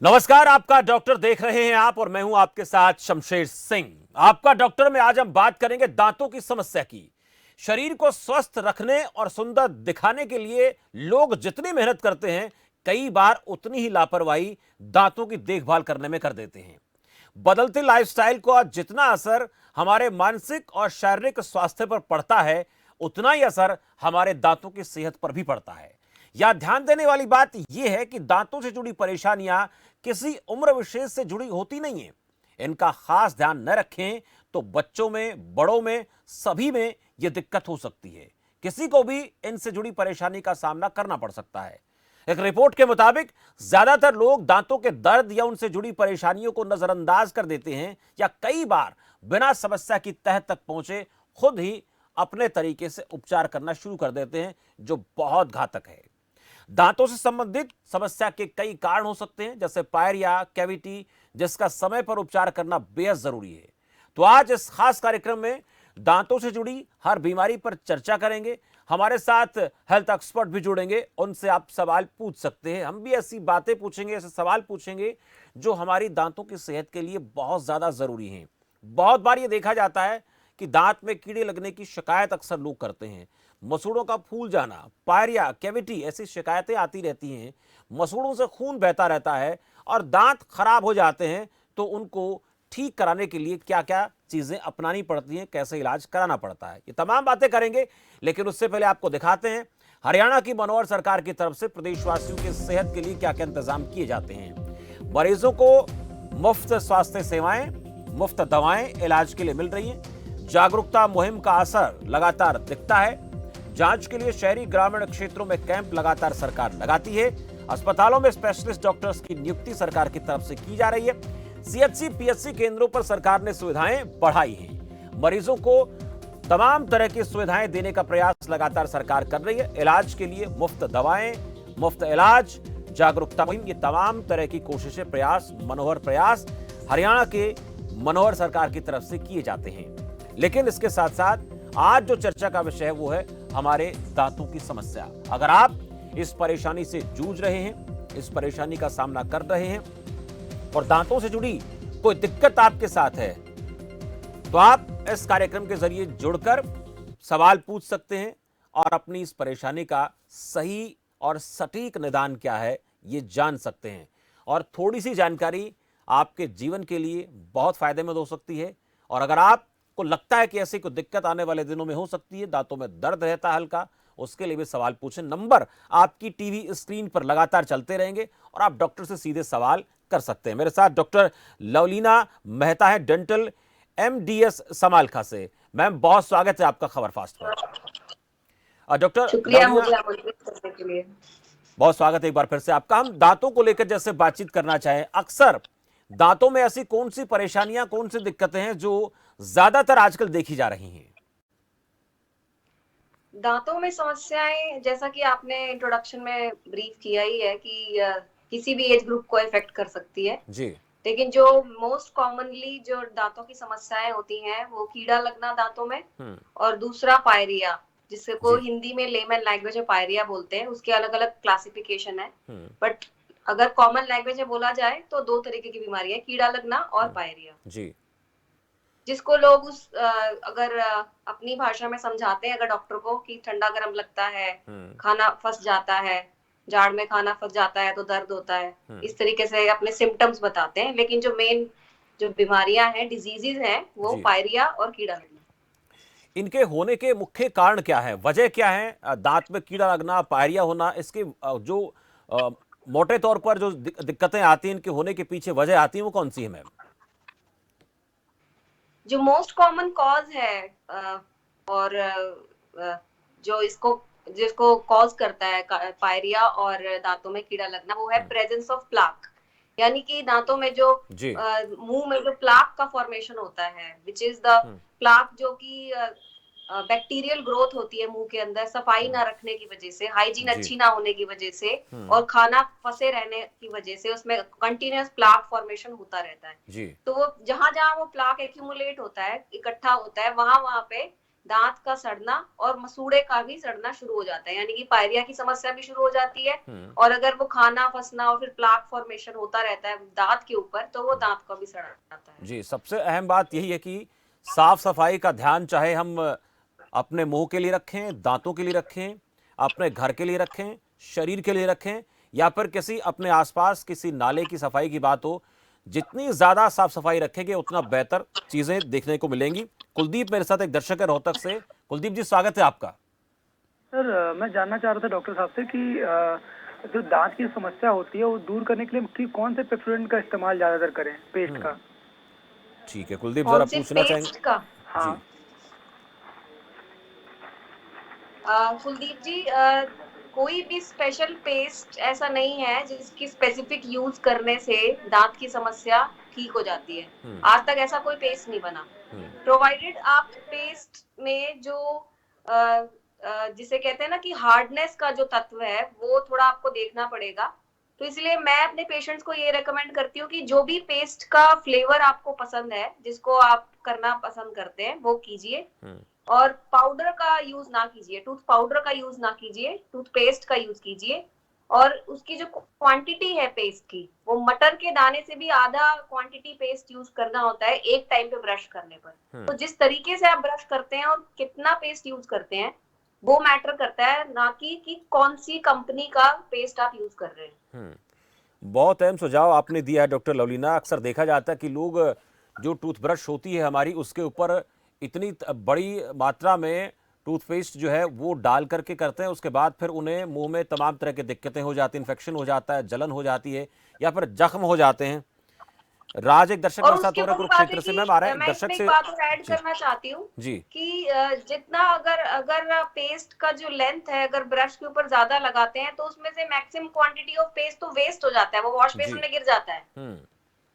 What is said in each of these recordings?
नमस्कार, आपका डॉक्टर देख रहे हैं आप और मैं हूं आपके साथ शमशेर सिंह। आपका डॉक्टर में आज हम बात करेंगे दांतों की समस्या की। शरीर को स्वस्थ रखने और सुंदर दिखाने के लिए लोग जितनी मेहनत करते हैं, कई बार उतनी ही लापरवाही दांतों की देखभाल करने में कर देते हैं। बदलते लाइफस्टाइल का जितना असर हमारे मानसिक और शारीरिक स्वास्थ्य पर पड़ता है, उतना ही असर हमारे दांतों की सेहत पर भी पड़ता है। यह ध्यान देने वाली बात यह है कि दांतों से जुड़ी परेशानियां किसी उम्र विशेष से जुड़ी होती नहीं है। इनका खास ध्यान न रखें तो बच्चों में, बड़ों में, सभी में यह दिक्कत हो सकती है। किसी को भी इनसे जुड़ी परेशानी का सामना करना पड़ सकता है। एक रिपोर्ट के मुताबिक ज्यादातर लोग दांतों के दर्द या उनसे जुड़ी परेशानियों को नजरअंदाज कर देते हैं या कई बार बिना समस्या की तह तक पहुंचे खुद ही अपने तरीके से उपचार करना शुरू कर देते हैं, जो बहुत घातक है। दांतों से संबंधित समस्या के कई कारण हो सकते हैं, जैसे पायरिया, कैविटी, जिसका समय पर उपचार करना बेहद जरूरी है। तो आज इस खास कार्यक्रम में दांतों से जुड़ी हर बीमारी पर चर्चा करेंगे। हमारे साथ हेल्थ एक्सपर्ट भी जुड़ेंगे, उनसे आप सवाल पूछ सकते हैं। हम भी ऐसी बातें पूछेंगे, ऐसे सवाल पूछेंगे जो हमारी दांतों की सेहत के लिए बहुत ज्यादा जरूरी हैं। बहुत बार ये देखा जाता है कि दांत में कीड़े लगने की शिकायत अक्सर लोग करते हैं। मसूड़ों का फूल जाना, पायरिया, कैविटी, ऐसी शिकायतें आती रहती हैं। मसूड़ों से खून बहता रहता है और दांत खराब हो जाते हैं, तो उनको ठीक कराने के लिए क्या क्या चीजें अपनानी पड़ती हैं, कैसे इलाज कराना पड़ता है, ये तमाम बातें करेंगे। लेकिन उससे पहले आपको दिखाते हैं हरियाणा की मनोहर सरकार की तरफ से प्रदेशवासियों की सेहत के लिए क्या क्या इंतजाम किए जाते हैं। मरीजों को मुफ्त स्वास्थ्य सेवाएं, मुफ्त दवाएं इलाज के लिए मिल रही हैं। जागरूकता मुहिम का असर लगातार दिखता है। जांच के लिए शहरी ग्रामीण क्षेत्रों में कैंप लगातार सरकार लगाती है। अस्पतालों में स्पेशलिस्ट डॉक्टर्स की नियुक्ति सरकार की तरफ से की जा रही है। सीएचसी, पीएचसी केंद्रों पर सरकार ने सुविधाएं बढ़ाई हैं। मरीजों को तमाम तरह की सुविधाएं देने का प्रयास लगातार सरकार कर रही है। इलाज के लिए मुफ्त दवाएं, मुफ्त इलाज, जागरूकता मुहिम, ये तमाम तरह की कोशिशें, प्रयास, मनोहर प्रयास हरियाणा के मनोहर सरकार की तरफ से किए जाते हैं। लेकिन इसके साथ साथ आज जो चर्चा का विषय है वो है हमारे दांतों की समस्या। अगर आप इस परेशानी से जूझ रहे हैं, इस परेशानी का सामना कर रहे हैं और दांतों से जुड़ी कोई दिक्कत आपके साथ है, तो आप इस कार्यक्रम के जरिए जुड़कर सवाल पूछ सकते हैं और अपनी इस परेशानी का सही और सटीक निदान क्या है ये जान सकते हैं। और थोड़ी सी जानकारी आपके जीवन के लिए बहुत फायदेमंद हो सकती है। और अगर आपको लगता है कि ऐसी कोई दिक्कत आने वाले दिनों में हो सकती है, दांतों में दर्द रहता है हल्का, उसके लिए भी सवाल पूछें। नंबर आपकी टीवी स्क्रीन पर लगातार चलते रहेंगे और आप डॉक्टर से सीधे सवाल कर सकते हैं। मेरे साथ डॉक्टर लवलीना मेहता है, डेंटल एमडीएस समालखा से। मैम, बहुत स्वागत है आपका खबर फास्ट पर। डॉक्टर शुक्रिया लवलीना, मुझे आमंत्रित करने के लिए। बहुत स्वागत है एक बार फिर से आपका। हम दांतों को लेकर जैसे बातचीत करना चाहें, अक्सर दांतों में ऐसी कौन सी परेशानियां, कौन सी दिक्कतें हैं जो ज्यादातर आजकल देखी जा रही हैं? दांतों में समस्याएं, जैसा कि आपने इंट्रोडक्शन में ब्रीफ किया ही है कि किसी भी एज ग्रुप को इफेक्ट कर सकती है। जी। लेकिन जो मोस्ट कॉमनली जो दांतों की समस्याएं होती हैं वो कीड़ा लगना दांतों में, और दूसरा पायरिया, जिससे को जी। हिंदी में लेमन लैंग्वेज में पायरिया बोलते हैं। उसके अलग अलग क्लासिफिकेशन है, हम्म। बट अगर कॉमन लैंग्वेज में बोला जाए तो दो तरीके की बीमारी है, कीड़ा लगना और पायरिया। जी। जिसको लोग अगर अपनी भाषा में समझाते हैं अगर डॉक्टर को कि ठंडा गर्म लगता है, खाना फंस जाता है, जाड़ में खाना फंस जाता है तो दर्द होता है, इस तरीके से अपने सिम्टम्स बताते हैं। लेकिन जो मेन जो बीमारियां हैं, डिजीजेज हैं, वो जी। पायरिया और कीड़ा लगना। इनके होने के मुख्य कारण क्या है, वजह क्या है? दांत में कीड़ा लगना, पायरिया होना, इसके जो मोटे तौर पर जो दिक्कतें आती हैं, इनके होने के पीछे वजह आती है, वो कौन सी है मैम? जो मोस्ट कॉमन कॉज है और जो इसको जिसको कॉज करता है पायरिया और दांतों में कीड़ा लगना, वो है प्रेजेंस ऑफ प्लाक। यानी कि दांतों में जो मुंह में जो प्लाक का फॉर्मेशन होता है, विच इज द प्लाक, जो कि बैक्टीरियल ग्रोथ होती है मुंह के अंदर, सफाई ना रखने की वजह से, हाइजीन अच्छी ना होने की वजह से, और खाना फंसे रहने की वजह से उसमें कंटिन्यूअस प्लाक फॉर्मेशन होता रहता है। तो वो जहां जहां वो प्लाक एक्यूमुलेट होता है, इकट्ठा होता है, वहां वहां पे दांत का सड़ना और मसूड़े का भी सड़ना शुरू हो जाता है, यानी कि पायरिया की समस्या भी शुरू हो जाती है। और अगर वो खाना फंसना और फिर प्लाक फॉर्मेशन होता रहता है दांत के ऊपर, तो वो दांत का भी सड़ जाता है। जी, सबसे अहम बात यही है कि साफ सफाई का ध्यान चाहे हम अपने मुंह के लिए रखें, दांतों के लिए रखें, अपने घर के लिए रखें, शरीर के लिए रखें, या फिर किसी अपने आसपास किसी नाले की सफाई की बात हो, जितनी ज्यादा साफ सफाई रखेंगे उतना बेहतर चीजें देखने को मिलेंगी। कुलदीप मेरे साथ एक दर्शक है रोहतक से। कुलदीप जी, स्वागत है आपका। सर, मैं जानना चाह रहा था डॉक्टर साहब से कि जो दांत की समस्या होती है वो दूर करने के लिए कि कौन से पेप्सोडेंट का इस्तेमाल ज्यादातर करें, पेस्ट का? ठीक है कुलदीप, जरा कौन से पूछना चाहेंगे? पेस्ट का? हाँ। जी। कुलदीप जी, कोई भी स्पेशल पेस्ट ऐसा नहीं है जिसकी स्पेसिफिक यूज करने से दांत की समस्या ठीक हो जाती है। आज तक ऐसा कोई पेस्ट नहीं बना, प्रोवाइडेड आप पेस्ट में जो जिसे कहते हैं ना कि हार्डनेस का जो तत्व है वो थोड़ा आपको देखना पड़ेगा। तो इसलिए मैं अपने पेशेंट्स को ये रेकमेंड करती हूँ कि जो भी पेस्ट का फ्लेवर आपको पसंद है, जिसको आप करना पसंद करते हैं, वो कीजिए। और पाउडर का यूज ना कीजिए, टूथ पाउडर का यूज ना कीजिए, टूथ पेस्ट का यूज कीजिए। और उसकी जो क्वांटिटी है पेस्ट की, वो मटर के दाने से भी आधा क्वांटिटी पेस्ट यूज करना होता है एक टाइम पे ब्रश करने पर। तो जिस तरीके से आप ब्रश करते हैं और कितना पेस्ट यूज करते हैं, वो मैटर करता है, ना कि कौन सी कंपनी का पेस्ट आप यूज कर रहे हैं। बहुत अहम सुझाव आपने दिया है डॉक्टर लवलीना। अक्सर देखा जाता है कि लोग जो टूथब्रश होती है हमारी, उसके ऊपर इतनी बड़ी मात्रा में टूथपेस्ट जो है वो डाल करके करते हैं, उसके बाद फिर उन्हें मुंह में तमाम तरह की दिक्कतें हो जाती हैं, इन्फेक्शन हो जाता है, जलन हो जाती है, या फिर जख्म हो जाते हैं। राज एक दर्शक और मेरे साथ उसके हो रहे ऊपर बात है कुरुक्षेत्र से। कि मैम आ रहे हैं मैं दर्शक इसमें से। एक बात और ऐड जी करना चाहती हूँ जी कि जितना अगर अगर पेस्ट का जो लेंथ है, अगर ब्रश के ऊपर ज्यादा लगाते हैं तो उसमें से मैक्सिमम क्वांटिटी ऑफ पेस्ट तो वेस्ट हो जाता है, वो वॉश जी बेसिन में गिर जाता है।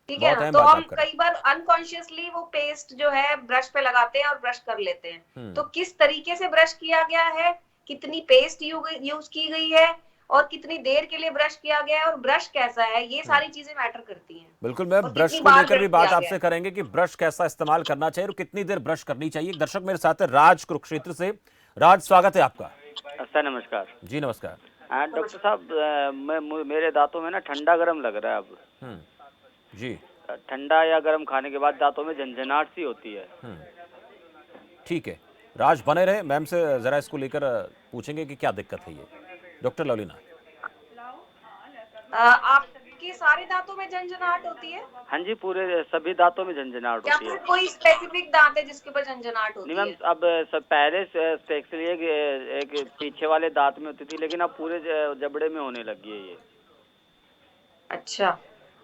ठीक है बहुत ना? अहम तो बात हम आप कर रहे कई बार अनकॉन्शियसली वो पेस्ट जो है ब्रश पे लगाते हैं और ब्रश कर लेते हैं। तो किस तरीके से ब्रश किया गया है, कितनी पेस्ट यूज की गई है, और कितनी देर के लिए ब्रश किया गया है, और ब्रश कैसा है, ये सारी चीजें मैटर करती हैं। बिल्कुल, मैं और ब्रश कितनी को बार लेकर भी ब्रश बात किया गया आपसे है। करेंगे कि ब्रश कैसा इस्तेमाल करना चाहिए और कितनी देर ब्रश करनी चाहिए। एक दर्शक मेरे साथ है राज कुरुक्षेत्र से। राज, स्वागत है आपका। सर नमस्कार। जी नमस्कार। डॉक्टर साहब, मेरे दांतों में ना ठंडा गर्म लग रहा है अब। जी। ठंडा या गर्म खाने के बाद दांतों में झंझनाहट सी होती है। ठीक है राज, बने रहे, मैम से जरा इसको लेकर पूछेंगे कि क्या दिक्कत है ये। डॉक्टर लवलीना, आपके सारे दांतों में झंझनाहट होती है? हाँ जी, पूरे सभी दांतों में झंझनाहट या होती फिर है। कोई स्पेसिफिक दांत है जिसके ऊपर झंझनाहट नहीं होती मैम, है? अब सब पहले से एक्चुअली एक पीछे वाले दांत में होती थी, लेकिन अब पूरे जबड़े में होने लगी है ये। अच्छा,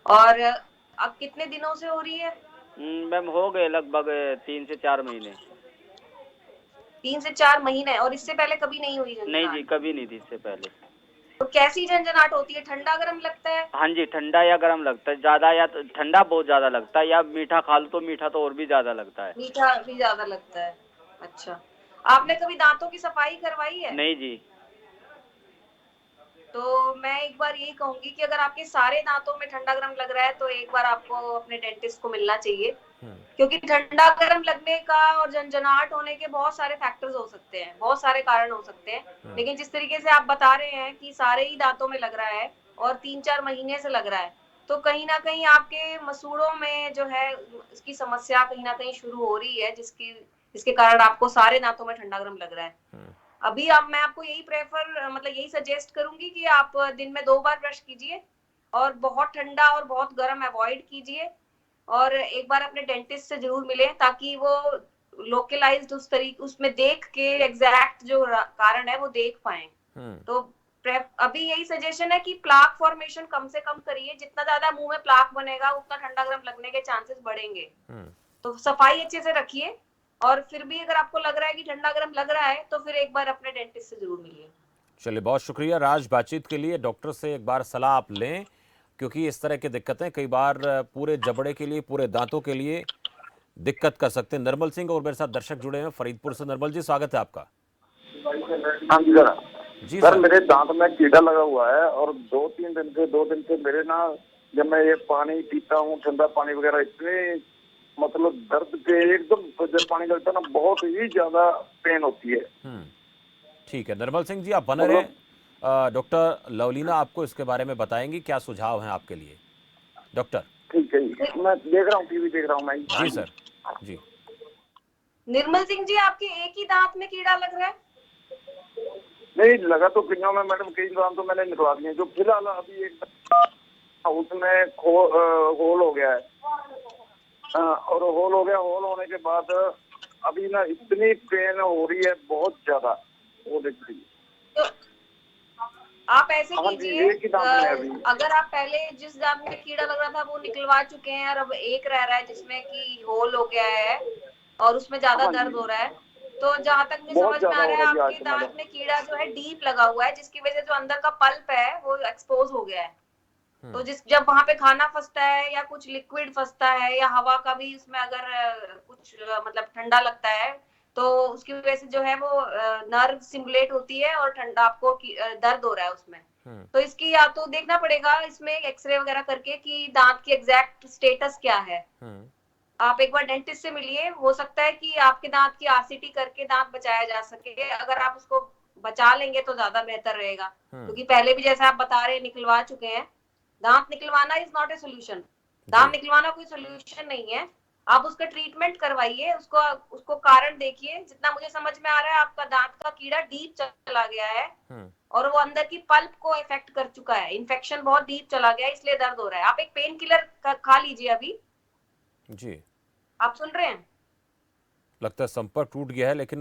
और अब कितने दिनों से हो रही है? मैम हो गए लगभग 3 से 4 महीने। 3 से 4 महीने, और इससे पहले कभी नहीं हुई नहीं जी, झंझनाहट? कभी नहीं थी इससे पहले। तो कैसी झंझनाहट होती है? ठंडा गर्म लगता है? हाँ जी, ठंडा या गर्म लगता है ज्यादा, या तो ठंडा बहुत ज्यादा लगता है, या मीठा खा लो तो मीठा तो और भी ज्यादा लगता है। मीठा भी ज्यादा लगता है? अच्छा, आपने कभी दांतों की सफाई करवाई है? नहीं जी। तो मैं एक बार यही कहूंगी कि अगर आपके सारे दांतों में ठंडा गर्म लग रहा है तो एक बार आपको अपने डेंटिस्ट को मिलना चाहिए, क्योंकि ठंडा गर्म लगने का और झंझनाहट होने के बहुत सारे फैक्टर्स हो सकते हैं, बहुत सारे कारण हो सकते हैं। लेकिन जिस तरीके से आप बता रहे हैं कि सारे ही दांतों में लग रहा है और 3-4 महीने से लग रहा है, तो कहीं ना कहीं आपके मसूड़ों में जो है इसकी समस्या कहीं ना कहीं शुरू हो रही है, जिसके कारण आपको सारे दांतों में ठंडा गर्म लग रहा है। अभी मैं आपको यही यही सजेस्ट करूंगी कि आप दिन में 2 बार ब्रश कीजिए, और बहुत ठंडा और बहुत गर्म अवॉइड कीजिए, और एक बार अपने डेंटिस्ट से जरूर मिलें ताकि वो लोकलाइज्ड उस तरीके उसमें देख के एग्जैक्ट जो कारण है वो देख पाए। तो अभी यही सजेशन है कि प्लाक फॉर्मेशन कम से कम करिए, जितना ज्यादा मुंह में प्लाक बनेगा उतना ठंडा गर्म लगने के चांसेस बढ़ेंगे। तो सफाई अच्छे से रखिए, और फिर भी अगर आपको लग रहा है कि ठंडा गर्म लग रहा है तो फिर एक बार अपने डेंटिस्ट से जरूर मिलिए। चलिए, बहुत शुक्रिया राज बातचीत के लिए। डॉक्टर से एक बार सलाह आप लें, क्योंकि इस तरह की दिक्कतें कई बार पूरे जबड़े के लिए, पूरे दांतों के लिए दिक्कत कर सकते हैं। निर्मल सिंह और मेरे साथ दर्शक जुड़े हैं फरीदपुर से। निर्मल जी, स्वागत है आपका। हाँ जी सर। जी सर, मेरे दांत में कीड़ा लगा हुआ है, और 2 दिन से मेरे ना, जब मैं ये पानी पीता हूँ ठंडा पानी वगैरह, इतने मतलब दर्द के एकदम जब पानी लगता है ना बहुत ही ज्यादा पेन होती है। ठीक है निर्मल सिंह जी, आप बने रहे। डॉक्टर लवलीना आपको इसके बारे में बताएंगी क्या सुझाव हैं आपके लिए। डॉक्टर। ठीक है जी, मैं देख रहा हूँ, टीवी देख रहा हूँ मैं। जी सर। जी। निर्मल सिंह जी, आपके एक ही दांत में कीड़ा लग रहा है? नहीं लगा तो कईयों में मैडम, कई दांत तो मैंने निकलवा दिए, जो फिलहाल अभी एक उसमें होल हो गया है। और होल हो गया, होल होने के बाद अभी ना इतनी पेन हो रही है बहुत ज्यादा, वो देख रही है। तो आप ऐसे हाँ जी, कीजिए, एक ही दांत में है अभी। अगर आप पहले जिस दांत में कीड़ा लग रहा था वो निकलवा चुके हैं और अब एक रह रहा है जिसमें कि होल हो गया है और उसमें ज्यादा हाँ दर्द जी, हो रहा है, तो जहां तक मुझे बहुत समझ में ज्यादा आ हो रहा है रहा है आपके आज दांत मैडम। में कीड़ा जो है डीप लगा हुआ है, जिसकी वजह से जो अंदर का पल्प है वो एक्सपोज हो गया है। तो जब वहां पे खाना फंसता है या कुछ लिक्विड फंसता है या हवा का भी उसमें अगर कुछ मतलब ठंडा लगता है, तो उसकी वजह से जो है वो नर्व सिमुलेट होती है और ठंडा आपको दर्द हो रहा है उसमें। तो इसकी या तो देखना पड़ेगा इसमें एक्सरे वगैरह करके कि दांत की एग्जैक्ट स्टेटस क्या है। आप एक बार डेंटिस्ट से मिलिए, हो सकता है कि आपके दांत की आरसीटी करके दांत बचाया जा सके। अगर आप उसको बचा लेंगे तो ज्यादा बेहतर रहेगा, क्योंकि पहले भी जैसा आप बता रहे हैं निकलवा चुके हैं। दांत निकलवाना इज नॉट ए सोल्यूशन। दांत निकलवाना कोई सोल्यूशन नहीं है। आप उसका ट्रीटमेंट करवाइए, उसको कारण देखिए। जितना मुझे समझ में आ रहा है आपका दांत का कीड़ा डीप चला गया है और वो अंदर की पल्प को इफेक्ट कर चुका है। इन्फेक्शन बहुत डीप चला गया है, इसलिए दर्द हो रहा है। आप एक पेन किलर खा लीजिए अभी। जी। आप सुन रहे हैं? लगता है संपर्क टूट गया है, लेकिन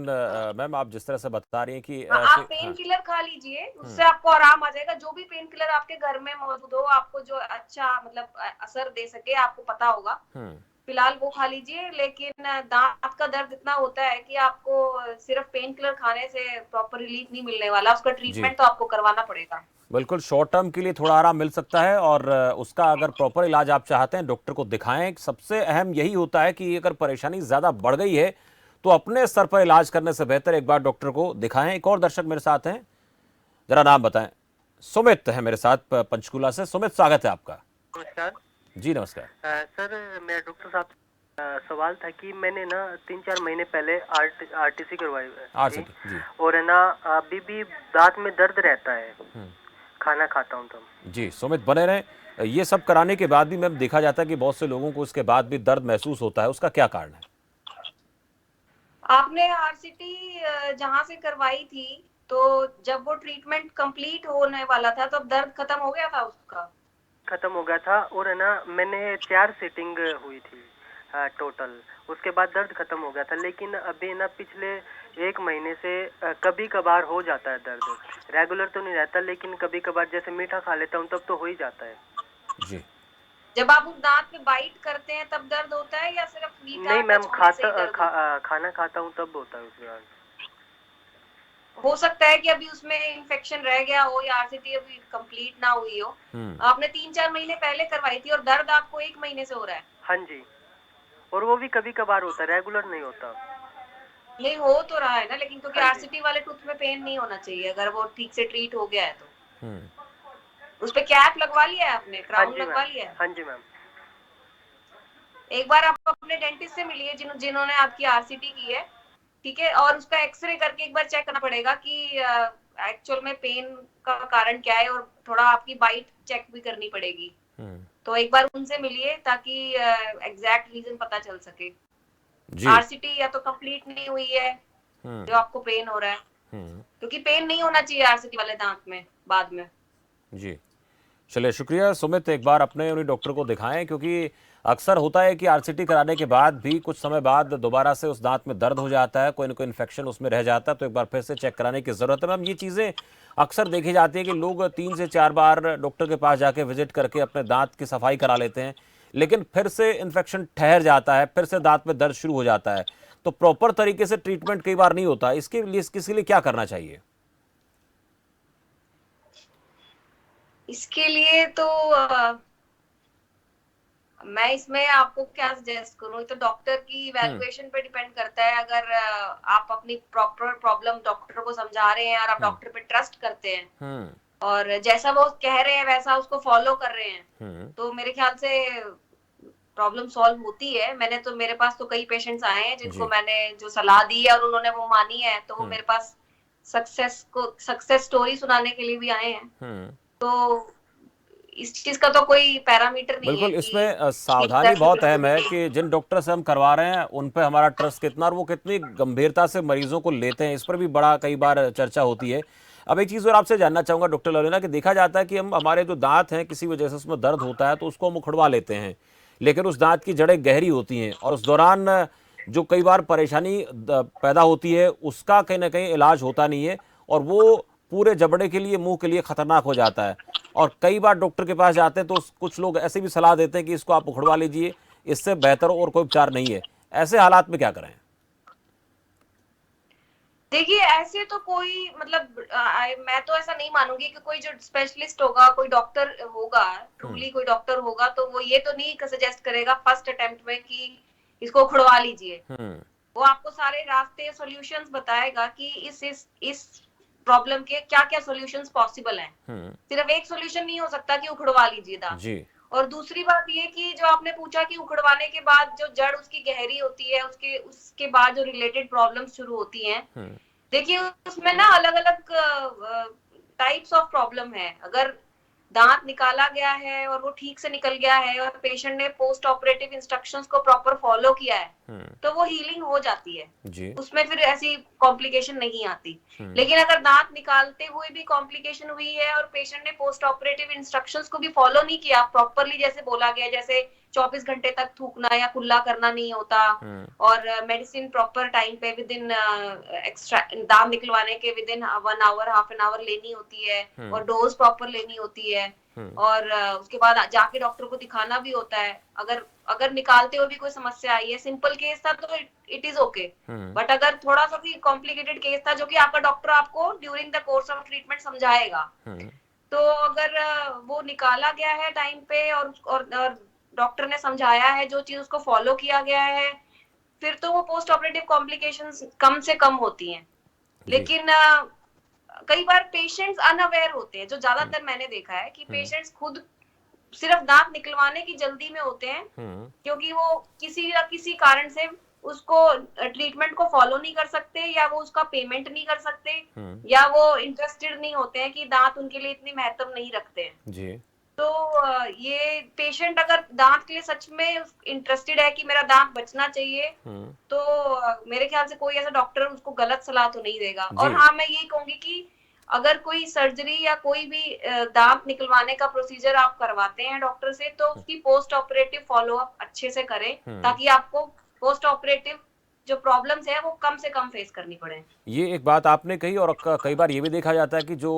मैम आप जिस तरह से बता रही हैं कि हाँ, ऐसे। आप पेन किलर खा लीजिए, उससे आपको आराम आ जाएगा। जो भी पेन किलर आपके घर में मौजूद हो, आपको जो अच्छा मतलब असर दे सके, आपको पता होगा, फिलहाल वो खा लीजिए। लेकिन दांत का दर्द इतना होता है कि आपको सिर्फ पेन किलर खाने से प्रॉपर रिलीफ नहीं मिलने वाला, उसका ट्रीटमेंट तो आपको करवाना पड़ेगा। बिल्कुल, शॉर्ट टर्म के लिए थोड़ा आराम मिल सकता है, और उसका अगर प्रॉपर इलाज आप चाहते हैं डॉक्टर को दिखाएं। सबसे अहम यही होता है कि अगर परेशानी ज़्यादा बढ़ गई है तो अपने स्तर पर इलाज करने से बेहतर एक बार डॉक्टर को दिखाएं। एक और दर्शक मेरे साथ हैं, जरा नाम बताएं। सुमित है मेरे साथ पंचकूला से। सुमित, स्वागत है आपका। नमस्कार जी नमस्कार। सर, मेरा डॉक्टर साहब सवाल था कि मैंने ना 3-4 महीने पहले आरटीसी करवाई थी, जी। और है ना अभी भी दांत में दर्द रहता है, खाना खाता हूँ तब। जी सुमित, बने रहें। ये सब कराने के बाद भी मैम देखा जाता है कि बहुत से लोगों को इसके बाद भी दर्द महसूस होता है, उसका क्या कारण है? आपने आरसीटी जहां से करवाई थी, तो जब वो ट्रीटमेंट कंप्लीट होने वाला था तब दर्द खत्म हो गया था उसका? खत्म हो गया था, और है ना मैंने 4 सेटिंग हुई थी टोटल, उसके बाद दर्द खत्म हो गया था। लेकिन अभी ना पिछले 1 महीने से कभी कभार हो जाता है दर्द, रेगुलर तो नहीं रहता, लेकिन कभी कभार जैसे मीठा खा लेता हूँ तब तो हो ही जाता है। जी। जब आप उस दांत पे बाइट करते हैं तब दर्द होता है या सिर्फ मीठा नहीं मैम, टच होने से ही दर्द होता है? खाना खाता हूँ तब होता है उसके बाद। हो सकता है कि अभी उसमें इन्फेक्शन रह गया हो या आरसीटी अभी कंप्लीट ना हुई हो। आपने 3-4 महीने पहले करवाई थी और दर्द आपको 1 महीने से हो रहा है? हाँ जी, और वो भी कभी कभार होता है, रेगुलर नहीं होता। नहीं हो तो रहा है ना, लेकिन क्योंकि हाँ जी। आरसीटी वाले टूथ में पेन नहीं होना चाहिए अगर वो ठीक से ट्रीट हो गया है तो। उस पे कैप लगवा लिया है आपने, क्राउन लगवा लिया है? हाँ जी मैम। एक बार आप अपने डेंटिस्ट से मिलिए जिन्होंने आपकी आरसीटी की है, ठीक है, और उसका एक्सरे करके एक बार चेक करना पड़ेगा कि एक्चुअल में पेन का कारण क्या है, और थोड़ा आपकी बाइट चेक भी करनी पड़ेगी। तो एक बार उनसे मिलिए ताकि एग्जैक्ट रीजन पता चल सके। आरसीटी या तो कंप्लीट नहीं हुई है जो आपको पेन हो रहा है, क्योंकि पेन नहीं होना चाहिए आरसीटी वाले दांत में बाद में। जी चलिए, शुक्रिया सुमित। एक बार अपने उन्हीं डॉक्टर को दिखाएं, क्योंकि अक्सर होता है कि आरसीटी कराने के बाद भी कुछ समय बाद दोबारा से उस दांत में दर्द हो जाता है, कोई ना कोई इन्फेक्शन उसमें रह जाता है, तो एक बार फिर से चेक कराने की ज़रूरत है। मैम ये चीज़ें अक्सर देखी जाती है कि लोग 3 से 4 बार डॉक्टर के पास जाके विजिट करके अपने दांत की सफाई करा लेते हैं, लेकिन फिर से इन्फेक्शन ठहर जाता है, फिर से दांत में दर्द शुरू हो जाता है, तो प्रॉपर तरीके से ट्रीटमेंट कई बार नहीं होता। इसके लिए क्या करना चाहिए? इसके लिए तो मैं इसमें आपको क्या सजेस्ट करूं, तो डॉक्टर की इवैल्यूएशन पे डिपेंड करता है। अगर आप अपनी प्रॉपर प्रॉब्लम डॉक्टर को समझा रहे हैं और आप डॉक्टर पे ट्रस्ट करते हैं और जैसा वो कह रहे हैं वैसा उसको फॉलो कर रहे हैं, तो मेरे ख्याल से प्रॉब्लम सॉल्व होती है। मैंने तो, मेरे पास तो कई पेशेंट्स आए हैं जिनको जी। मैंने जो सलाह दी है और उन्होंने वो मानी है, तो वो हम्म। मेरे पास सक्सेस स्टोरी सुनाने के लिए भी आए हैं। हम्म। तो इस चीज का तो कोई पैरामीटर नहीं है बिल्कुल, कि इसमें सावधानी बहुत अहम है कि जिन डॉक्टर से हम करवा रहे हैं उन पे हमारा ट्रस्ट कितना और वो कितनी गंभीरता से मरीजों को लेते हैं, इस पर भी बड़ा कई बार चर्चा होती है। अब एक चीज़ और आपसे जानना चाहूँगा डॉक्टर लवलीना, कि देखा जाता है कि हम हमारे जो दांत हैं किसी वजह से उसमें दर्द होता है तो उसको हम उखड़वा लेते हैं, लेकिन उस दांत की जड़ें गहरी होती हैं और उस दौरान जो कई बार परेशानी पैदा होती है उसका कहीं ना कहीं इलाज होता नहीं है और वो पूरे जबड़े के लिए, मुंह के लिए खतरनाक हो जाता है। और कई बार डॉक्टर के पास जाते हैं तो कुछ लोग ऐसे भी सलाह देते हैं कि इसको आप उखड़वा लीजिए, इससे बेहतर और कोई उपचार नहीं है। ऐसे हालात में क्या करें? देखिए, ऐसे तो कोई मतलब मैं तो ऐसा नहीं मानूंगी कि कोई जो स्पेशलिस्ट होगा, कोई डॉक्टर होगा, ट्रूली कोई डॉक्टर होगा, तो वो ये तो नहीं सजेस्ट करेगा फर्स्ट अटेम्प्ट में कि इसको उखड़वा लीजिए। वो आपको सारे रास्ते, सॉल्यूशंस बताएगा कि इस प्रॉब्लम के क्या क्या सॉल्यूशंस पॉसिबल हैं। सिर्फ एक सॉल्यूशन नहीं हो सकता कि उखड़वा लीजिए दांत। जी। और दूसरी बात ये कि जो आपने पूछा कि उखड़वाने के बाद जो जड़ उसकी गहरी होती है, उसके बाद जो रिलेटेड प्रॉब्लम्स शुरू होती हैं, देखिए उसमें ना अलग अलग टाइप्स ऑफ प्रॉब्लम है। अगर दांत निकाला गया है और वो ठीक से निकल गया है और पेशेंट ने पोस्ट ऑपरेटिव इंस्ट्रक्शंस को प्रॉपर फॉलो किया है, तो वो हीलिंग हो जाती है जी। उसमें फिर ऐसी कॉम्प्लिकेशन नहीं आती। लेकिन अगर दांत निकालते हुए भी कॉम्प्लिकेशन हुई है और पेशेंट ने पोस्ट ऑपरेटिव इंस्ट्रक्शंस को भी फॉलो नहीं किया प्रॉपरली, जैसे बोला गया, जैसे 24 घंटे तक थूकना या कुल्ला करना नहीं होता, और मेडिसिन प्रॉपर टाइम पे विद इन एक्स्ट्रा दांत निकलवाने के within 1 hour, half an hour लेनी होती है, और डोज प्रॉपर लेनी होती है, और उसके बाद जाके डॉक्टर को दिखाना भी होता है। अगर निकालते हुए भी कोई समस्या आई है, सिंपल केस था तो इट इज ओके, बट अगर थोड़ा सा भी कॉम्प्लिकेटेड केस था जो कि आपका डॉक्टर आपको during the course of treatment समझाएगा, तो अगर वो निकाला गया है टाइम पे और डॉक्टर ने समझाया है जो चीज, उसको फॉलो किया गया है, फिर तो वो पोस्ट ऑपरेटिव कॉम्प्लिकेशंस कम से कम होती हैं। लेकिन कई बार पेशेंट्स अनअवेयर होते हैं, जो ज्यादातर मैंने देखा है कि पेशेंट्स खुद सिर्फ दांत निकलवाने की जल्दी में होते हैं, क्योंकि वो किसी न किसी कारण से उसको ट्रीटमेंट को फॉलो नहीं कर सकते, या वो उसका पेमेंट नहीं कर सकते, या वो इंटरेस्टेड नहीं होते हैं कि दांत उनके लिए इतनी महत्व नहीं रखते हैं जी। तो ये पेशेंट अगर दांत के लिए सच में इंटरेस्टेड है कि मेरा दांत बचना चाहिए, तो मेरे ख्याल से कोई ऐसा डॉक्टर उसको गलत सलाह तो नहीं देगा। और हाँ, मैं यही कहूंगी कि अगर कोई सर्जरी या कोई भी दांत निकलवाने का प्रोसीजर आप करवाते हैं डॉक्टर से, तो उसकी पोस्ट ऑपरेटिव फॉलो अप अच्छे से करें, ताकि आपको पोस्ट ऑपरेटिव जो प्रॉब्लम्स है वो कम से कम फेस करनी पड़े। ये एक बात आपने कही, और कई बार ये भी देखा जाता है कि जो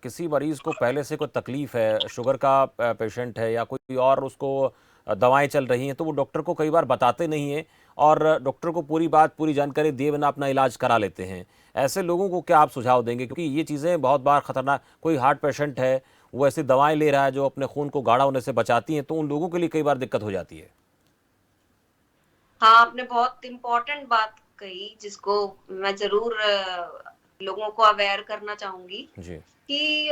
किसी मरीज को पहले से कोई तकलीफ है, शुगर का पेशेंट है या कोई और, उसको दवाएं चल रही हैं, तो वो डॉक्टर को कई बार बताते नहीं हैं और डॉक्टर को पूरी जानकारी दिए बिना अपना इलाज करा लेते हैं। ऐसे लोगों को क्या आप सुझाव देंगे? क्योंकि ये चीज़ें बहुत बार खतरनाक, कोई हार्ट पेशेंट है, वो ऐसी दवाएं ले रहा है जो अपने खून को गाढ़ा होने से बचाती हैं, तो उन लोगों के लिए कई बार दिक्कत हो जाती है। हाँ, आपने बहुत इम्पोर्टेंट बात कही, जिसको मैं जरूर लोगों को अवेयर करना चाहूंगी कि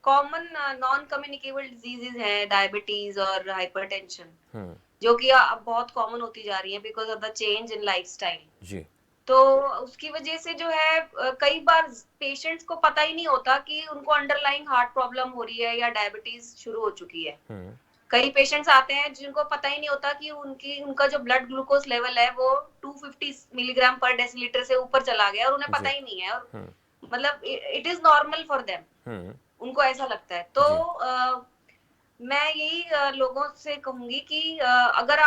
कॉमन नॉन कम्युनिकेबल डिजीजेज हैं डायबिटीज और हाइपरटेंशन, जो कि अब बहुत कॉमन होती जा रही है because of the change in lifestyle. तो उसकी वजह से जो है कई बार पेशेंट्स को पता ही नहीं होता कि उनको अंडरलाइंग हार्ट प्रॉब्लम हो रही है या डायबिटीज शुरू हो चुकी है। कई पेशेंट्स आते हैं जिनको पता ही नहीं होता कि उनका जो ब्लड ग्लूकोज लेवल है वो 250 मिलीग्राम पर डेसीलीटर से ऊपर चला गया और उन्हें पता ही नहीं है, और मतलब it is normal for them, उनको ऐसा लगता है। तो मैं यही लोगों से कहूंगी कि अगर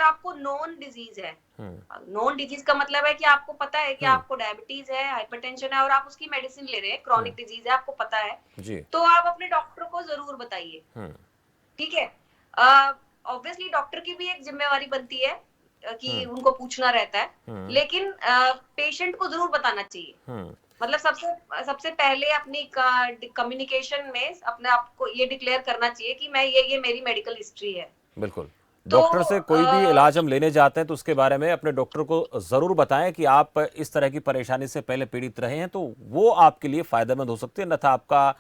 आपको नॉन डिजीज है, नॉन डिजीज का मतलब है कि आपको पता है कि आपको डायबिटीज है, हाइपरटेंशन है, और आप उसकी मेडिसिन ले रहे हैं, क्रॉनिक डिजीज है, आपको पता है, तो आप अपने डॉक्टर को जरूर बताइए, ठीक है। ऑब्वियसली डॉक्टर की भी एक जिम्मेवारी बनती है कि उनको पूछना रहता है, लेकिन पेशेंट को जरूर बताना चाहिए। मतलब सबसे पहले अपनी कम्युनिकेशन में अपने आप को ये डिक्लेयर करना चाहिए कि मैं ये मेरी मेडिकल हिस्ट्री है। बिल्कुल, डॉक्टर से कोई भी इलाज हम लेने जाते हैं तो उसके बारे में अपने डॉक्टर को जरूर बताएं कि आप इस तरह की परेशानी से पहले पीड़ित रहे हैं, तो वो आपके लिए फायदेमंद हो सकती है, अन्यथा आपका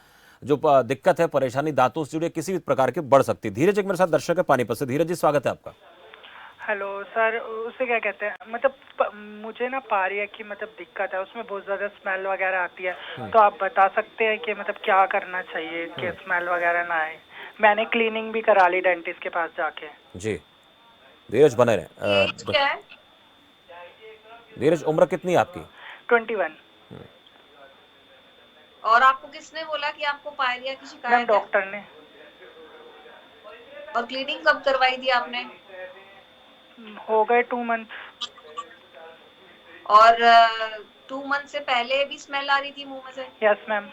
जो दिक्कत है, परेशानी दांतों से जुड़ी किसी भी प्रकार की बढ़ सकती है। धीरज एक मेरे साथ दर्शक है पानीपत से। धीरज जी, स्वागत है आपका। हेलो सर, उसे क्या कहते हैं, मतलब मुझे ना पारिया की मतलब दिक्कत है, उसमें बहुत ज़्यादा स्मेल वगैरह आती है। तो आप बता सकते हैं कि मतलब क्या करना चाहिए कि स्मेल वगैरह ना आए। मैंने क्लीनिंग भी करा ली डेंटिस्ट के पास जाके। जी, धीरज बने रहे। एज क्या है? धीरज, उम्र कितनी है आपकी? 21। और आपको किसने बोला कि आपको पायरिया की मैम शिकायत है? डॉक्टर ने। और क्लीनिंग कब करवाई थी आपने? हो गए 2 मंथ। और 2 मंथ से पहले भी स्मेल आ रही थी मुंह में से? Yes ma'am.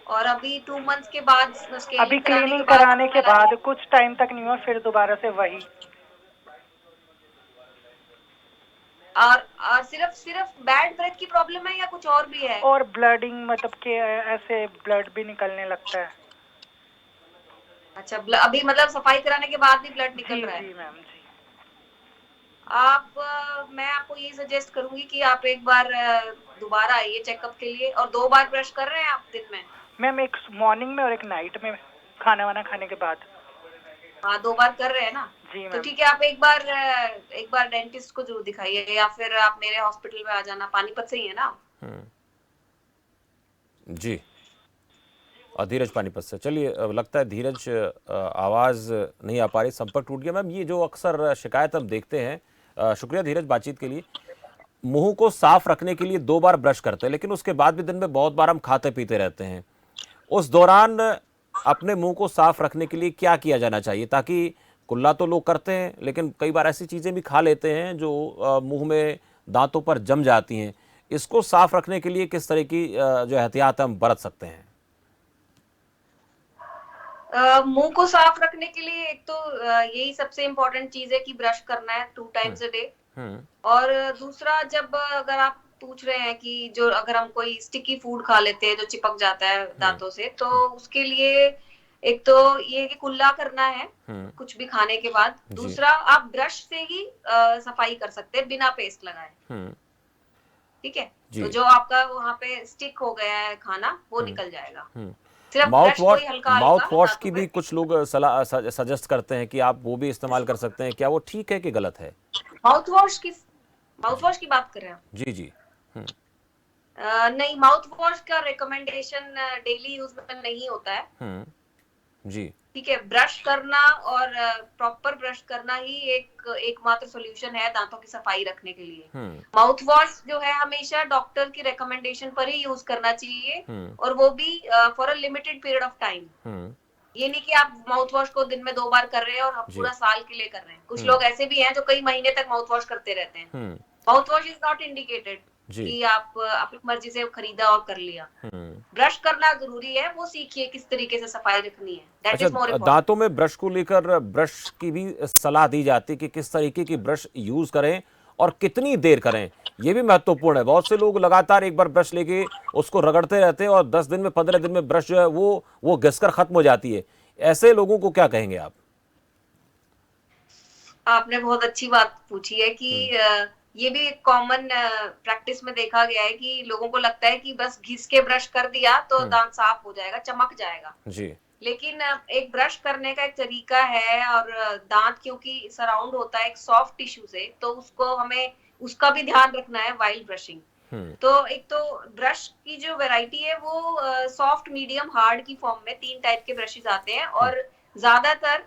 और अभी 2 मंथ के बाद अभी स्केलिंग क्लीनिंग बाद कराने के smell आ रही बाद कुछ टाइम तक नहीं हुआ, फिर दोबारा से वही। है? और सिर्फ सिर्फ बैड ब्रेथ की प्रॉब्लम है या कुछ और भी है? और ब्लडिंग, मतलब कि ऐसे ब्लड भी निकलने लगता है। अच्छा, अभी मतलब सफाई कराने के बाद भी ब्लड निकल जी रहा है? जी मैम जी। मैं आपको ये सजेस्ट करूंगी कि आप एक बार दोबारा आइए चेकअप के लिए। और 2 बार ब्रश कर रहे हैं आप दिन में? मैम एक मॉर्निंग में और एक नाइट में, खाना वाना खाने के बाद। हाँ, 2 बार कर रहे हैं ना? जी तो मैम। ठीक है, आप एक बार डेंटिस्ट को जरूर दिखाइए, या फिर आप मेरे हॉस्पिटल में आ जाना। पानीपत से ही है ना? जी, और धीरज पानीपत से। चलिए, अब लगता है धीरज आवाज़ नहीं आ पा रही, संपर्क टूट गया। मैम, ये जो अक्सर शिकायत हम देखते हैं, शुक्रिया धीरज बातचीत के लिए। मुंह को साफ रखने के लिए 2 बार ब्रश करते हैं, लेकिन उसके बाद भी दिन में बहुत बार हम खाते पीते रहते हैं। उस दौरान अपने मुंह को साफ रखने के लिए क्या किया जाना चाहिए, ताकि कुल्ला तो लोग करते हैं, लेकिन कई बार ऐसी चीज़ें भी खा लेते हैं जो मुंह में दांतों पर जम जाती हैं। इसको साफ रखने के लिए किस तरह की जो एहतियात हम बरत सकते हैं? मुंह को साफ रखने के लिए एक तो यही सबसे इम्पोर्टेंट चीज है कि ब्रश करना है 2 टाइम्स अ डे। और दूसरा, जब अगर आप पूछ रहे हैं कि जो अगर हम कोई स्टिकी फूड खा लेते हैं जो चिपक जाता है दांतों से, तो उसके लिए एक तो ये है कि कुल्ला करना है कुछ भी खाने के बाद। दूसरा, आप ब्रश से ही सफाई कर सकते हैं बिना पेस्ट लगाए। ठीक है, तो जो आपका वहां पे स्टिक हो गया है खाना, वो निकल जाएगा। सिर्फ ब्रश को ही हल्का माउथ हल्का वॉश दांतों की पे। भी कुछ लोग सजेस्ट करते हैं कि आप वो भी इस्तेमाल कर सकते हैं। क्या वो ठीक है कि गलत है? माउथ वॉश की बात कर रहे हैं? जी जी। नहीं, माउथ वॉश का रिकमेंडेशन डेली यूज में नहीं होता है। जी। ठीक है, ब्रश करना और प्रॉपर ब्रश करना ही एकमात्र सॉल्यूशन है दांतों की सफाई रखने के लिए। माउथ वॉश जो है हमेशा डॉक्टर की रिकमेंडेशन पर ही यूज करना चाहिए, और वो भी for a limited period of time. ये नहीं कि आप माउथ वॉश को दिन में 2 बार कर रहे हैं और हम पूरा साल के लिए कर रहे हैं। कुछ लोग ऐसे भी हैं जो कई महीने तक माउथ वॉश करते रहते हैं। Mouth wash is not indicated कि आप अपनी मर्जी से खरीदा और कर लिया। ब्रश करना जरूरी है, वो सीखिए किस तरीके से सफाई रखनी है। That is more important. दांतों में ब्रश को लेकर ब्रश की भी सलाह दी जाती है कि किस तरीके की ब्रश यूज करें और कितनी देर करें, ये भी महत्वपूर्ण है। बहुत से लोग लगातार एक बार ब्रश लेके उसको रगड़ते रहते हैं और 10 दिन में 15 दिन में ब्रश जो है वो घिसकर खत्म हो जाती है। ऐसे लोगों को क्या कहेंगे आप? आपने बहुत अच्छी बात पूछी है कि ये भी एक कॉमन प्रैक्टिस में देखा गया है कि लोगों को लगता है कि बस घिस के ब्रश कर दिया तो दांत साफ हो जाएगा, चमक जाएगा जी। लेकिन एक ब्रश करने का एक तरीका है, और दांत क्योंकि सराउंड होता है एक सॉफ्ट टिश्यू से, तो उसको हमें उसका भी ध्यान रखना है वाइल ब्रशिंग। तो एक तो ब्रश की जो वैरायटी है वो सॉफ्ट, मीडियम, हार्ड की फॉर्म में 3 टाइप के ब्रशेस आते हैं, और ज्यादातर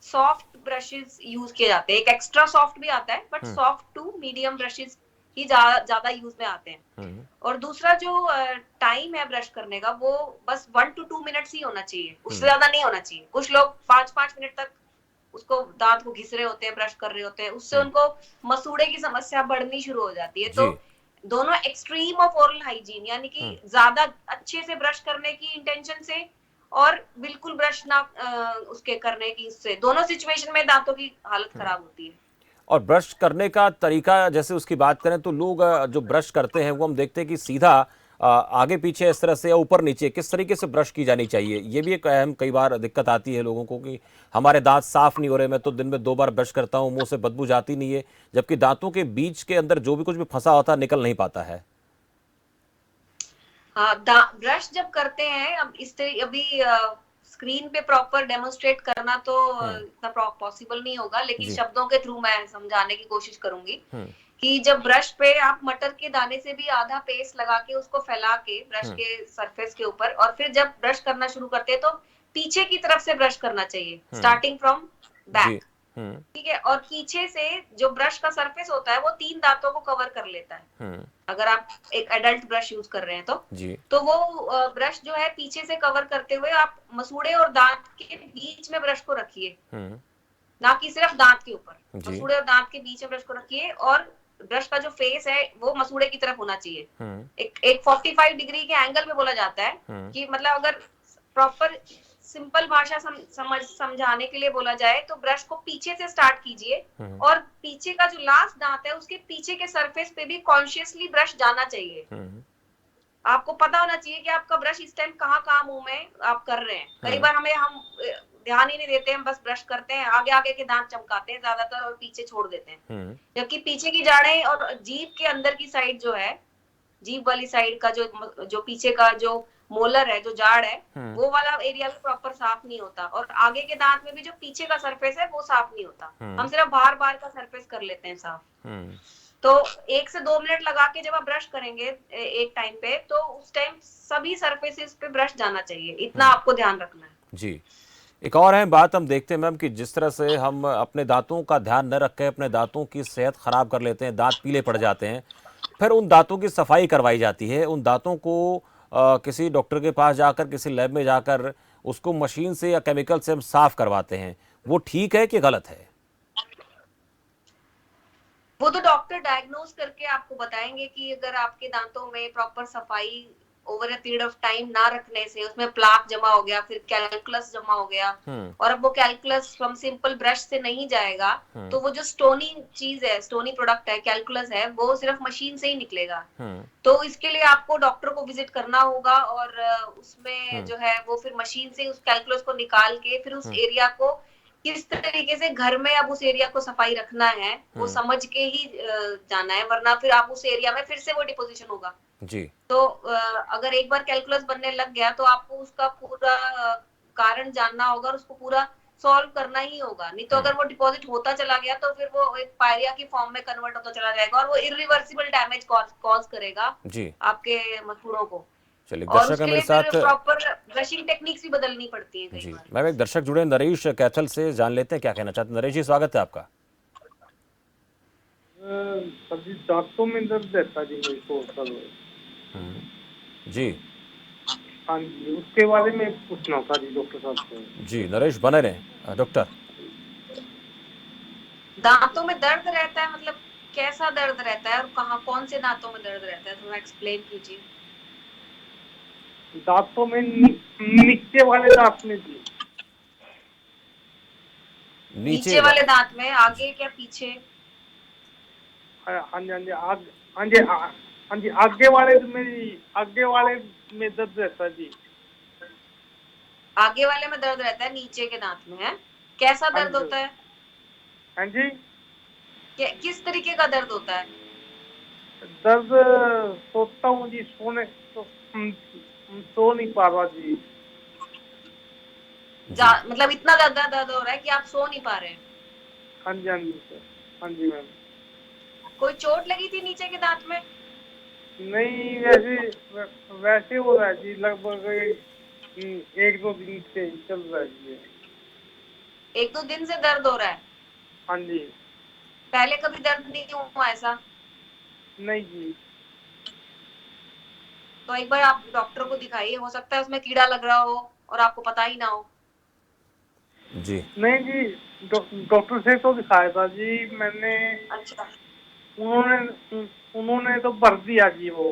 सॉफ्ट ब्रशेस यूज किए जाते हैं। एक एक्स्ट्रा सॉफ्ट भी आता है, but soft to medium brushes ही ज्यादा यूज में आते हैं। और दूसरा जो टाइम है ब्रश करने का, वो बस 1 to 2 मिनट्स ही होना चाहिए, उससे ज्यादा नहीं होना चाहिए। कुछ लोग 5-5 मिनट तक उसको दांत को घिस रहे होते हैं, ब्रश कर रहे होते हैं, उससे उनको मसूड़े की समस्या बढ़नी शुरू हो जाती है। तो दोनों एक्सट्रीम ऑफ ओरल हाइजीन, यानी कि ज्यादा अच्छे से ब्रश करने की इंटेंशन से और बिल्कुल ब्रश ना उसके करने की, इससे दोनों सिचुएशन में दांतों की हालत खराब होती है। और ब्रश करने का तरीका जैसे उसकी बात करें तो लोग जो ब्रश करते हैं वो हम देखते हैं कि सीधा आगे पीछे इस तरह से या ऊपर नीचे किस तरीके से ब्रश की जानी चाहिए, ये भी एक अहम कई बार दिक्कत आती है लोगों को कि हमारे दांत साफ नहीं हो रहे, मैं तो दिन में 2 बार ब्रश करता हूँ, मुंह से बदबू जाती नहीं है, जबकि दांतों के बीच के अंदर जो भी कुछ भी फंसा होता है निकल नहीं पाता है। हाँ, ब्रश जब करते हैं, अब इस तरह अभी स्क्रीन पे प्रॉपर डेमोन्स्ट्रेट करना तो इतना पॉसिबल नहीं होगा, लेकिन जी। शब्दों के थ्रू मैं समझाने की कोशिश करूंगी कि जब ब्रश पे आप मटर के दाने से भी आधा पेस्ट लगा के उसको फैला के ब्रश के सरफेस के ऊपर, और फिर जब ब्रश करना शुरू करते हैं तो पीछे की तरफ से ब्रश करना चाहिए, स्टार्टिंग फ्रॉम जी। बैक। ठीक है, और पीछे से जो ब्रश का सरफेस होता है वो 3 दांतों को कवर कर लेता है। अगर आप एक एडल्ट ब्रश यूज कर रहे हैं तो वो ब्रश जो है पीछे से कवर करते हुए आप मसूड़े और दांत के बीच में ब्रश को रखिए, ना कि सिर्फ दांत के ऊपर। मसूड़े और दांत के बीच में ब्रश को रखिए, और ब्रश का जो फेस है वो मसूड़े की तरफ होना चाहिए। एक 45 डिग्री के एंगल में बोला जाता है कि मतलब अगर प्रॉपर सिंपल भाषा समझाने के लिए बोला जाए तो ब्रश को पीछे से स्टार्ट कीजिए, और पीछे का जो लास्ट दांत है उसके पीछे के सरफेस पे भी कॉन्शियसली ब्रश जाना चाहिए। आपको पता होना चाहिए कि आपका ब्रश इस टाइम कहाँ मुंह में आप कर रहे हैं। कई बार हम ध्यान ही नहीं देते, हम बस ब्रश करते हैं, आगे आगे के दांत चमकाते हैं ज्यादातर और पीछे छोड़ देते हैं, जबकि पीछे की जाड़ें और जीभ के अंदर की साइड जो है, जीभ वाली साइड का जो पीछे का जो मोलर है, जो जाड़ है, वो वाला एरिया भी प्रॉपर साफ नहीं होता, और आगे के दांत में भी जो पीछे का सरफेस है वो साफ नहीं होता। हम सिर्फ बाहर बाहर का सरफेस कर लेते हैं साफ। तो 1 से 2 मिनट लगा के जब आप ब्रश करेंगे एक टाइम पे, तो उस टाइम सभी सरफेसेस पे ब्रश जाना चाहिए, इतना आपको ध्यान रखना है। जी, एक और है बात हम देखते हैं मैम कि जिस तरह से हम अपने दांतों का ध्यान न रख के अपने दांतों की सेहत खराब कर लेते हैं, दांत पीले पड़ जाते हैं, फिर उन दांतों की सफाई करवाई जाती है, उन दांतों को किसी डॉक्टर के पास जाकर, किसी लैब में जाकर उसको मशीन से या केमिकल से हम साफ करवाते हैं, वो ठीक है कि गलत है? वो तो डॉक्टर डायग्नोज करके आपको बताएंगे कि अगर आपके दांतों में प्रॉपर सफाई over a period of time ना रखने से उसमें प्लाक जमा हो गया, फिर कैलकुलस जमा हो गया, और अब वो कैलकुलस फ्रॉम सिंपल ब्रश से नहीं जाएगा, तो वो जो स्टोनी चीज है, स्टोनी प्रोडक्ट है, कैलकुलस है, वो सिर्फ मशीन से ही निकलेगा। तो इसके लिए आपको डॉक्टर को विजिट करना होगा, और उसमें जो है वो फिर मशीन से उस कैलकुलस को निकाल के फिर उस एरिया को किस तरीके से घर में अब उस एरिया को सफाई रखना है वो समझ के ही जाना है, वरना फिर आप उस एरिया में फिर से वो डिपोजिशन होगा जी। तो अगर एक बार कैलकुलस बनने लग गया तो आपको उसका पूरा कारण जानना होगा और उसको पूरा सॉल्व करना ही होगा, नहीं तो अगर वो डिपॉजिट होता चला गया तो फिर वो एक पायरिया की फॉर्म में कन्वर्ट होता चला जाएगा, और वो इरिवर्सिबल डैमेज कॉज करेगा जी आपके मसूड़ों को। चलिए, और दर्शक उसके है लिए मेरे फिर साथ। प्रॉपर ब्रशिंग टेक्निक्स भी बदलनी पड़ती है कई जी बार। मैम, एक दर्शक जुड़े नरेश कैथल से, जान लेते हैं क्या कहना चाहते हैं। नरेश जी, स्वागत है आपका। सभी दांतों में दर्द रहता जी मेरे को सर। जी हाँ जी, उसके बारे में पूछना था जी डॉक्टर साहब से। जी नरेश, बने रहे डॉक्टर। दांतों में दर्द रहता है मतलब कैसा दर्द रहता है और कहाँ, कौन से दांतों में दर्द रहता है, थोड़ा एक्सप्लेन कीजिए। दांतों में नीचे वाले दांत में जी। नीचे वाले दांत में, आगे क्या पीछे? हाँ जी हाँ जी हाँ जी हाँ जी, आगे वाले में दर्द रहता है जी। आगे वाले में दर्द रहता है, नीचे के दांत में है। कैसा दर्द होता है? हाँ जी, किस तरीके का दर्द होता है? दर्द सोता हूँ जी, सो नहीं पा रहा जी। मतलब इतना ज्यादा दर्द हो रहा है कि आप सो नहीं पा रहे हैं? हाँ जी हाँ जी सर, हाँ जी मैम। कोई चोट लगी थी नीचे के दांत में? नहीं, वैसे हो रहा है जी, लगभग 1-2 दिन से चल रहा है जी। 1-2 दिन से दर्द हो रहा है? हाँ जी। पहले कभी दर्द नहीं हुआ ऐसा? नहीं जी। तो एक बार आप डॉक्टर को दिखाइए, हो सकता है उसमें कीड़ा लग रहा हो और आपको पता ही ना हो। जी नहीं जी, डॉक्टर से तो दिखाया था जी मैंने। अच्छा, उन्होंने तो भर दिया जी वो।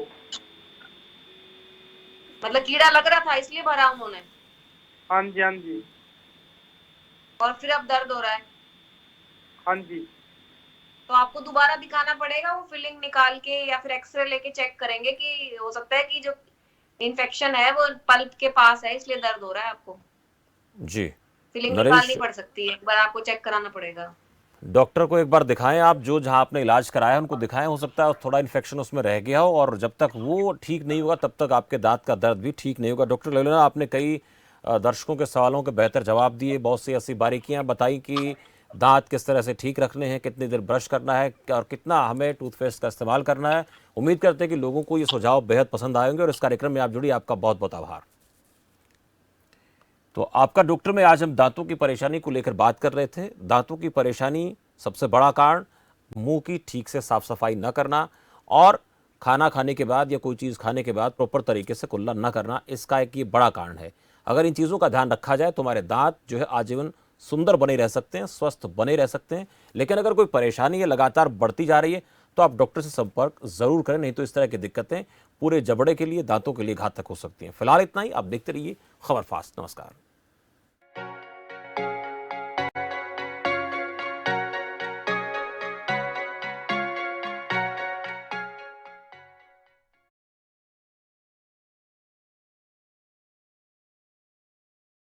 मतलब कीड़ा लग रहा था इसलिए भरा उन्होंने? हाँ जी हाँ जी। और फिर अब दर्द हो रहा है? हाँ जी। तो आपको दोबारा दिखाना पड़ेगा, वो फिलिंग निकाल के या फिर एक्सरे लेके चेक करेंगे कि हो सकता है कि जो इन्फेक्शन है वो पल्प के पास है इसलिए दर्द हो रहा है आपको। जी फिलिंग नरेश, निकालनी पड़ सकती है, एक बार आपको चेक कराना पड़ेगा। डॉक्टर को एक बार दिखाएं आप, जो जहां आपने इलाज कराया है उनको दिखाएं। हो सकता है थोड़ा इन्फेक्शन उसमें रह गया हो, और जब तक वो ठीक नहीं होगा तब तक आपके दांत का दर्द भी ठीक नहीं होगा। डॉक्टर लवलीना, आपने कई दर्शकों के सवालों के बेहतर जवाब दिए, बहुत सी ऐसी बारीकियां बताई कि दांत किस तरह से ठीक रखने हैं, कितनी देर ब्रश करना है और कितना हमें टूथपेस्ट का इस्तेमाल करना है। उम्मीद करते हैं कि लोगों को ये सुझाव बेहद पसंद आएंगे, और इस कार्यक्रम में आप जुड़ी, आपका बहुत बहुत आभार। तो आपका डॉक्टर में आज हम दांतों की परेशानी को लेकर बात कर रहे थे। दांतों की परेशानी सबसे बड़ा कारण मुंह की ठीक से साफ सफाई न करना, और खाना खाने के बाद या कोई चीज़ खाने के बाद प्रॉपर तरीके से कुल्ला न करना, इसका एक ये बड़ा कारण है। अगर इन चीज़ों का ध्यान रखा जाए तो हमारे दांत जो है आजीवन सुंदर बने रह सकते हैं, स्वस्थ बने रह सकते हैं। लेकिन अगर कोई परेशानी है लगातार बढ़ती जा रही है तो आप डॉक्टर से संपर्क जरूर करें, नहीं तो इस तरह की दिक्कतें पूरे जबड़े के लिए, दांतों के लिए घातक हो सकती हैं। फिलहाल इतना ही। आप देखते रहिए खबर फास्ट। नमस्कार।